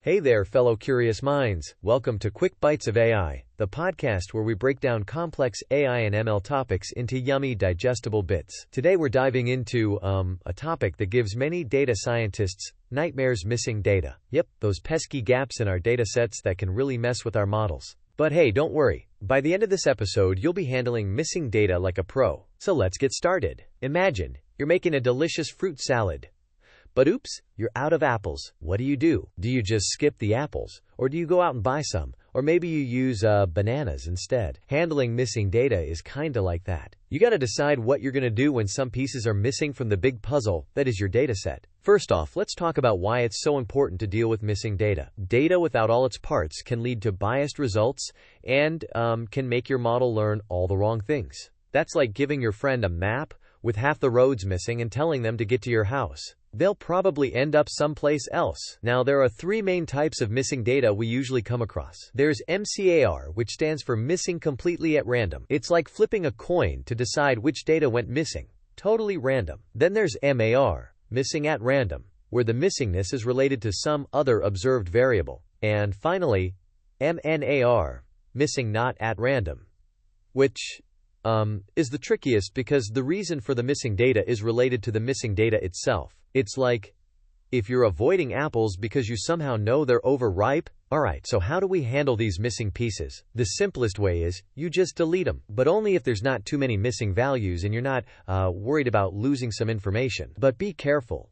Hey there, fellow curious minds. Welcome to Quick Bites of AI, the podcast where we break down complex AI and ML topics into yummy, digestible bits. Today we're diving into, a topic that gives many data scientists nightmares: missing data. Yep, those pesky gaps in our data sets that can really mess with our models. But hey, don't worry. By the end of this episode, you'll be handling missing data like a pro. So let's get started. Imagine you're making a delicious fruit salad. But oops, you're out of apples. What do? Do you just skip the apples? Or do you go out and buy some? Or maybe you use bananas instead? Handling missing data is kinda like that. You gotta decide what you're gonna do when some pieces are missing from the big puzzle that is your dataset. First off, let's talk about why it's so important to deal with missing data. Data without all its parts can lead to biased results and can make your model learn all the wrong things. That's like giving your friend a map with half the roads missing and telling them to get to your house. They'll probably end up someplace else. Now, there are three main types of missing data we usually come across. There's MCAR, which stands for missing completely at random. It's like flipping a coin to decide which data went missing. Totally random. Then there's MAR, missing at random, where the missingness is related to some other observed variable. And finally, MNAR, missing not at random, which is the trickiest because the reason for the missing data is related to the missing data itself. It's like, if you're avoiding apples because you somehow know they're overripe. Alright, so how do we handle these missing pieces? The simplest way is, you just delete them. But only if there's not too many missing values and you're not worried about losing some information. But be careful.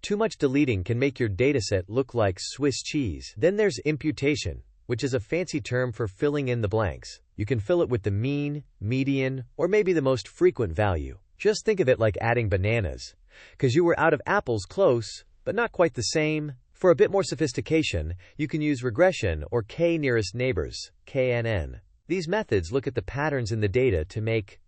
Too much deleting can make your dataset look like Swiss cheese. Then there's imputation, which is a fancy term for filling in the blanks. You can fill it with the mean, median, or maybe the most frequent value. Just think of it like adding bananas, because you were out of apples close, but not quite the same. For a bit more sophistication, you can use regression or k-nearest neighbors, KNN. These methods look at the patterns in the data to make,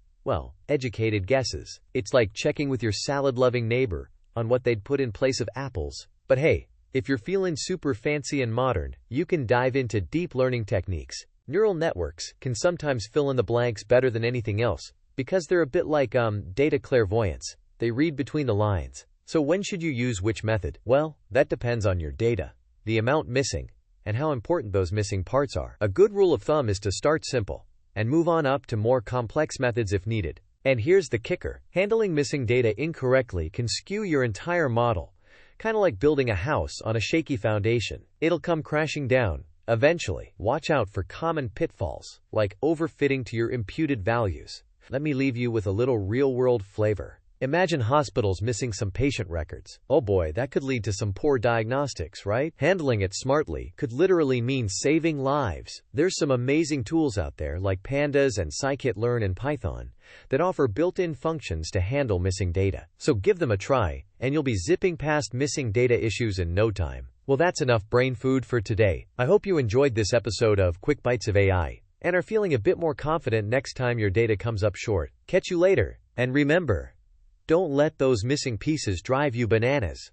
educated guesses. It's like checking with your salad-loving neighbor on what they'd put in place of apples. But hey, if you're feeling super fancy and modern, you can dive into deep learning techniques. Neural networks can sometimes fill in the blanks better than anything else, because they're a bit like data clairvoyance. They read between the lines. So when should you use which method? Well, that depends on your data, the amount missing, and how important those missing parts are. A good rule of thumb is to start simple and move on up to more complex methods if needed. And here's the kicker. Handling missing data incorrectly can skew your entire model, kind of like building a house on a shaky foundation. It'll come crashing down eventually. Watch out for common pitfalls, like overfitting to your imputed values. Let me leave you with a little real-world flavor. Imagine hospitals missing some patient records. Oh boy, that could lead to some poor diagnostics, right? Handling it smartly could literally mean saving lives. There's some amazing tools out there like Pandas and scikit-learn and Python that offer built-in functions to handle missing data. So give them a try, and you'll be zipping past missing data issues in no time. Well, that's enough brain food for today. I hope you enjoyed this episode of Quick Bites of AI and are feeling a bit more confident next time your data comes up short. Catch you later, and remember, don't let those missing pieces drive you bananas.